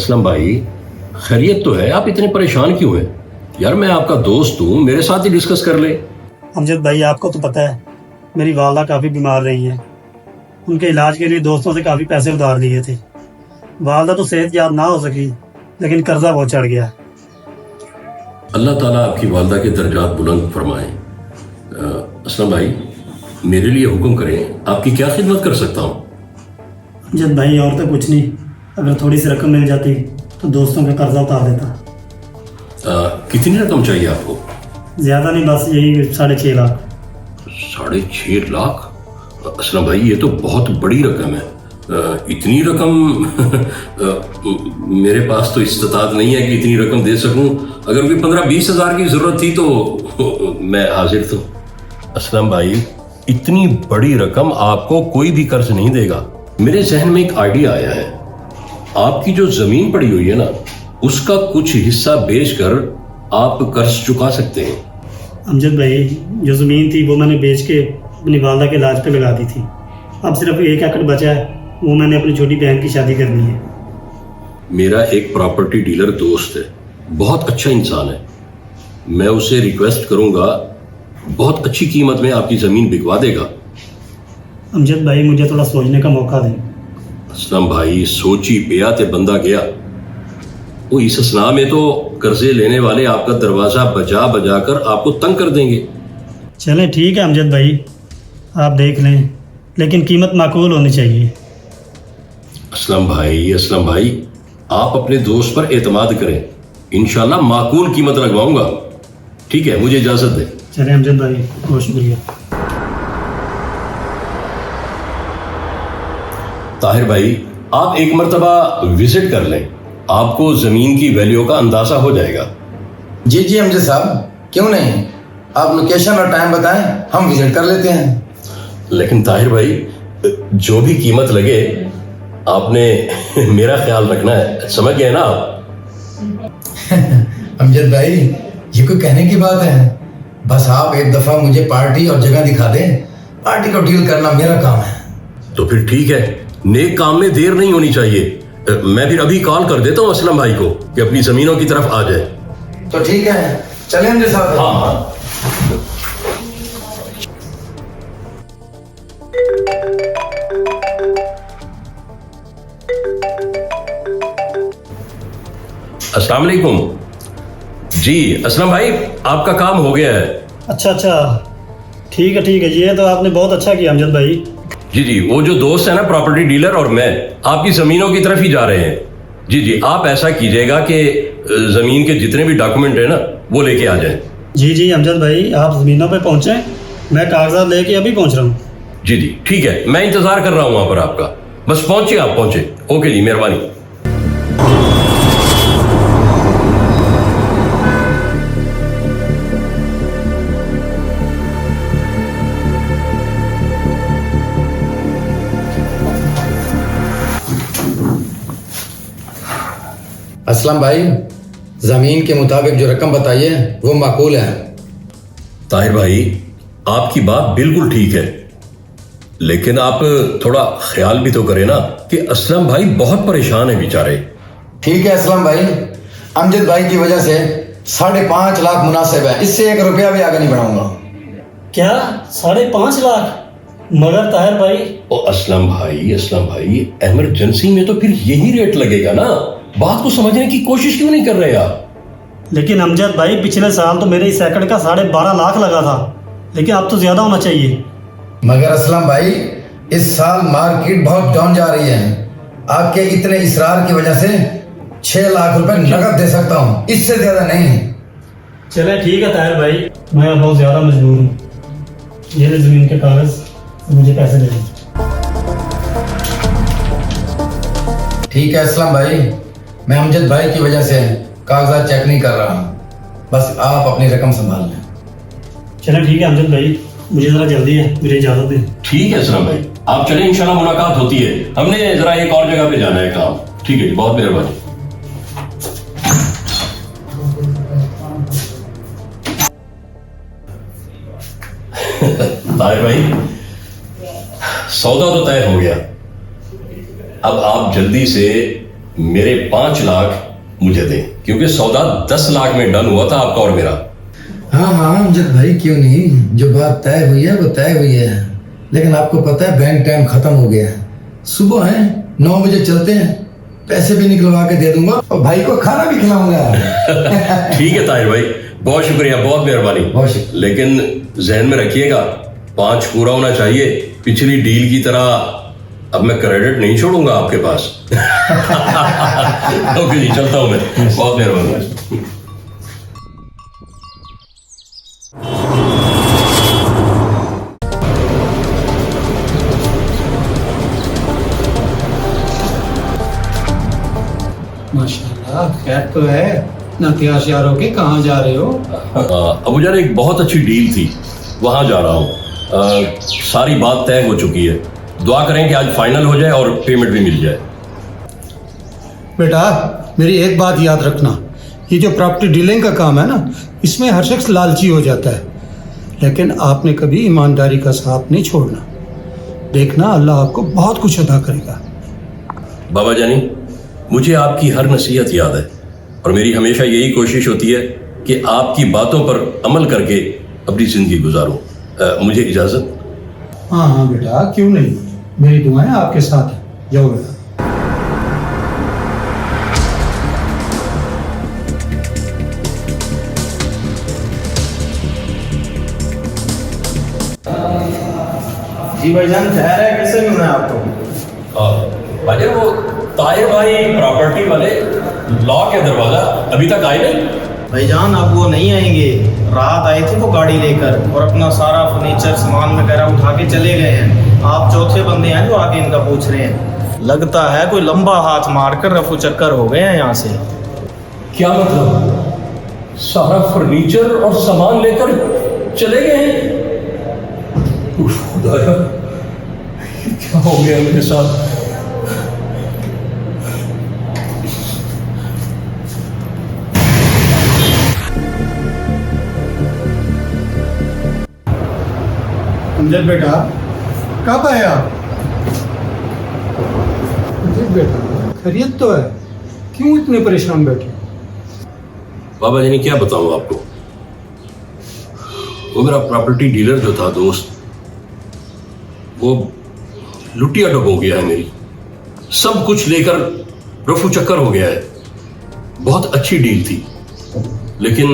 असलम भाई, खैरियत तो है, आप इतने परेशान क्यों हैं? यार मैं आपका दोस्त हूँ, मेरे साथ ही डिस्कस कर ले। अमजद भाई, आपको तो पता है मेरी वालदा काफ़ी बीमार रही हैं। उनके इलाज के लिए दोस्तों से काफ़ी पैसे उधार लिए थे। वालदा तो सेहतयाब ना हो सकी, लेकिन कर्जा बहुत चढ़ गया। अल्लाह ताला आपकी वालदा के दर्जात बुलंद फरमाए। असलम भाई, मेरे लिए हुक्म करें, आपकी क्या खिदमत कर सकता हूँ? अमजद भाई, और तो कुछ नहीं, अगर थोड़ी सी रकम मिल जाती तो दोस्तों का कर्जा उतार देता। कितनी रकम चाहिए आपको? ज़्यादा नहीं, बस यही 6.5 लाख। 6.5 लाख? असलम भाई, ये तो बहुत बड़ी रकम है। इतनी रकम मेरे पास तो इस्तात नहीं है कि इतनी रकम दे सकूं। अगर कोई 15-20 हज़ार की ज़रूरत थी तो मैं हाजिर था। असलम भाई, इतनी बड़ी रकम आपको कोई भी कर्ज नहीं देगा। मेरे जहन में एक आइडिया आया है। आपकी जो ज़मीन पड़ी हुई है ना, उसका कुछ हिस्सा बेचकर आप कर्ज चुका सकते हैं। अमजद भाई, जो ज़मीन थी वो मैंने बेच के अपनी वालदा के इलाज पे लगा दी थी। अब सिर्फ 1 एकड़ बचा है, वो मैंने अपनी छोटी बहन की शादी करनी है। मेरा एक प्रॉपर्टी डीलर दोस्त है, बहुत अच्छा इंसान है। मैं उसे रिक्वेस्ट करूंगा, बहुत अच्छी कीमत में आपकी ज़मीन बिकवा देगा। अमजद भाई, मुझे थोड़ा सोचने का मौका दें। असलम भाई, सोची पिया ते बंदा गया। वो इस असना में तो कर्जे लेने वाले आपका दरवाज़ा बजा बजा कर आपको तंग कर देंगे। चलें ठीक है अमजद भाई, आप देख लें, लेकिन कीमत माकूल होनी चाहिए। असलम भाई, आप अपने दोस्त पर एतमाद करें, इंशाल्लाह माकूल कीमत लगवाऊंगा। ठीक है, मुझे इजाज़त दें। चलें अमजद भाई, बहुत शुक्रिया। ताहिर भाई, आप एक मरतबा विजिट कर लें, आपको ज़मीन की वैल्यू का अंदाज़ा हो जाएगा। जी जी अमजद साहब, क्यों नहीं, आप लोकेशन और टाइम बताएं, हम विजिट कर लेते हैं। लेकिन ताहिर भाई, जो भी कीमत लगे आपने मेरा ख्याल रखना है, समझ गए ना आप? अमजद भाई, ये कोई कहने की बात है? बस आप एक दफा मुझे पार्टी और जगह दिखा दें, पार्टी को डील करना मेरा काम है। तो फिर ठीक है, नेक काम में देर नहीं होनी चाहिए। मैं फिर अभी कॉल कर देता हूँ असलम भाई को कि अपनी जमीनों की तरफ आ जाए। तो ठीक है, चलें अमजद साहब। हाँ। अस्सलाम वालेकुम। जी असलम भाई, आपका काम हो गया है। अच्छा, ठीक है, ये तो आपने बहुत अच्छा किया अमजद भाई। जी, वो जो दोस्त है ना प्रॉपर्टी डीलर, और मैं आपकी ज़मीनों की तरफ ही जा रहे हैं। जी, आप ऐसा कीजिएगा कि ज़मीन के जितने भी डॉक्यूमेंट है ना, वो लेके आ जाएं। जी अमजद भाई, आप ज़मीनों पे पहुँचें, मैं कागजात लेके अभी पहुँच रहा हूँ। जी, ठीक है, मैं इंतज़ार कर रहा हूँ वहाँ पर आपका। बस पहुँचे, आप पहुँचे। ओके जी, मेहरबानी। असलम भाई, जमीन के मुताबिक जो रकम बताइए वो माकूल है। ताहिर भाई, आपकी बात बिल्कुल ठीक है, लेकिन आप थोड़ा ख्याल भी तो करें ना कि असलम भाई बहुत परेशान है बेचारे। ठीक है असलम भाई, अमजद भाई की वजह से 5.5 लाख मुनासिब है, इससे 1 रुपया भी आगे नहीं बढ़ाऊंगा। क्या 5.5 लाख? मगर ताहिर भाई। ओ असलम भाई, इमरजेंसी में तो फिर यही रेट लगेगा ना। बात को समझने की कोशिश क्यों नहीं कर रहे आप? लेकिन अमजद भाई, पिछले साल तो मेरे इस एकड़ का 12.5 लाख लगा था, लेकिन अब तो ज्यादा होना चाहिए। मगर असलम भाई, इस साल मार्केट बहुत डाउन जा रही है। आपके इतने इसरार की वजह से 6 लाख रुपए नकद दे सकता हूँ, इससे ज्यादा नहीं। चले ठीक है ताहिर भाई, मैं बहुत ज्यादा मजबूर हूँ। ये ले जमीन के कागज, मुझे पैसे दे दें। ठीक है असलम भाई, मैं अमजद भाई की वजह से कागजात चेक नहीं कर रहा हूँ, बस आप अपनी रकम संभाल लें। चले ठीक है अमजद भाई, मुझे जरा जल्दी है, मुझे इजाजत दें। ठीक है असलम भाई, आप चले, इंशाल्लाह मुलाकात होती है। हमने जरा एक और जगह पे जाना है काम। ठीक है जी, बहुत मेहरबानी। ताहिर भाई, सौदा तो तय हो गया। अब आप जल्दी से मेरे 5 लाख मुझे दें, क्योंकि सौदा 10 लाख में डन हुआ था आपका और मेरा। हाँ हाँ अमजद भाई, क्यों नहीं, जो बात तय हुई है वो तय हुई है। लेकिन आपको पता है बैंक टाइम खत्म हो गया है, सुबह है 9 बजे चलते हैं, पैसे भी निकलवा के दे दूंगा और भाई को खाना भी खिलाऊंगा। ठीक है ताहिर भाई, बहुत शुक्रिया, बहुत मेहरबानी। बहुत शुक्रिया। लेकिन जहन में रखिएगा 5 पूरा होना चाहिए, पिछली डील की तरह अब मैं क्रेडिट नहीं छोड़ूंगा आपके पास। ओके जी, चलता हूं मैं, बहुत मेहरबानी। माशाल्लाह, खैर तो है ना। तैयार होके कहाँ जा रहे हो? अबू जान, एक बहुत अच्छी डील थी, वहां जा रहा हूँ। सारी बात तय हो चुकी है, दुआ करें कि आज फाइनल हो जाए और पेमेंट भी मिल जाए। बेटा, मेरी एक बात याद रखना, ये जो प्रॉपर्टी डीलिंग का काम है ना, इसमें हर शख्स लालची हो जाता है, लेकिन आपने कभी ईमानदारी का साथ नहीं छोड़ना। देखना, अल्लाह आपको बहुत कुछ अदा करेगा। बाबा जानी, मुझे आपकी हर नसीहत याद है और मेरी हमेशा यही कोशिश होती है कि आपकी बातों पर अमल करके अपनी जिंदगी गुजारूं। मुझे इजाजत। हाँ हाँ बेटा, क्यों नहीं, मेरी दुआएं आपके साथ हैं। जाओ बेटा। जी भाईजान, खैर है, कैसे मिलना है आपको? भाई वो ताहिर भाई प्रॉपर्टी वाले लॉक है दरवाजा, अभी तक आए नहीं। भाईजान अब वो नहीं आएंगे, रात आए थे वो गाड़ी लेकर और अपना सारा फर्नीचर सामान वगैरह उठा के चले गए हैं। आप चौथे बंदे हैं जो आगे इनका पूछ रहे हैं। लगता है कोई लंबा हाथ मारकर रफू चक्कर हो गए हैं यहाँ से। क्या मतलब? सारा फर्नीचर और सामान लेकर चले गए हैं? उफ, खुदाया, ये क्या हो गया मेरे साथ? अमजद बेटा, कब आए आप? अमजद बेटा, खैरियत तो है, क्यों इतने परेशान बैठे? बाबा जी ने क्या बताऊं आपको, वो मेरा प्रॉपर्टी डीलर जो था दोस्त, वो लुटिया डुब हो गया है मेरी, सब कुछ लेकर रफू चक्कर हो गया है। बहुत अच्छी डील थी, लेकिन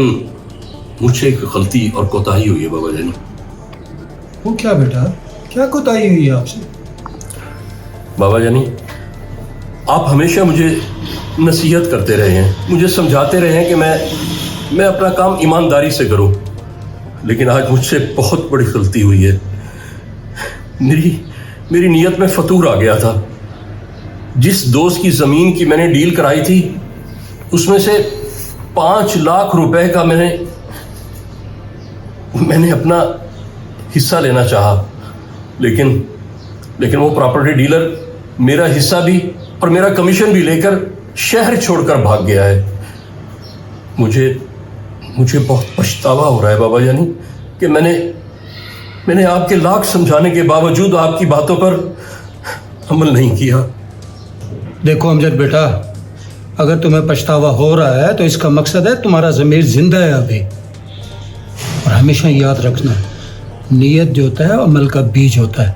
मुझसे एक गलती और कोताही हुई है बाबा जानी। वो क्या बेटा, क्या कोताही हुई है आपसे? बाबा जानी, आप हमेशा मुझे नसीहत करते रहे हैं, मुझे समझाते रहे हैं कि मैं अपना काम ईमानदारी से करूं, लेकिन आज मुझसे बहुत बड़ी गलती हुई है। मेरी नीयत में फतूर आ गया था। जिस दोस्त की ज़मीन की मैंने डील कराई थी, उसमें से 5 लाख रुपए का मैंने अपना हिस्सा लेना चाहा, लेकिन वो प्रॉपर्टी डीलर मेरा हिस्सा भी और मेरा कमीशन भी लेकर शहर छोड़कर भाग गया है। मुझे बहुत पछतावा हो रहा है बाबा जानी कि मैंने आपके लाख समझाने के बावजूद आपकी बातों पर अमल नहीं किया। देखो अमजद बेटा, अगर तुम्हें पछतावा हो रहा है तो इसका मकसद है तुम्हारा ज़मीर जिंदा है अभी। और हमेशा याद रखना, नीयत जो होता है अमल का बीज होता है,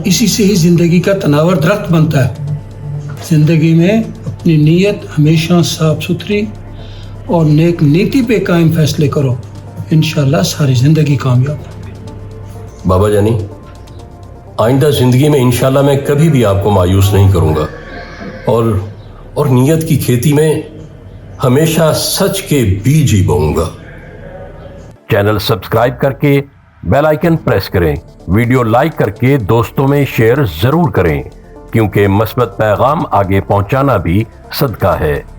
इसी से ही ज़िंदगी का तनावर दरख्त बनता है। ज़िंदगी में अपनी नीयत हमेशा साफ सुथरी और नेक नीति पे कायम फैसले करो, इंशाल्लाह सारी ज़िंदगी कामयाब। बाबा जानी, आइंदा ज़िंदगी में इंशाल्लाह मैं कभी भी आपको मायूस नहीं करूँगा और नीयत की खेती में हमेशा सच के बीज ही बोऊंगा। चैनल सब्सक्राइब करके बेल आइकन प्रेस करें, वीडियो लाइक करके दोस्तों में शेयर जरूर करें, क्योंकि मस्बत पैगाम आगे पहुंचाना भी सदका है।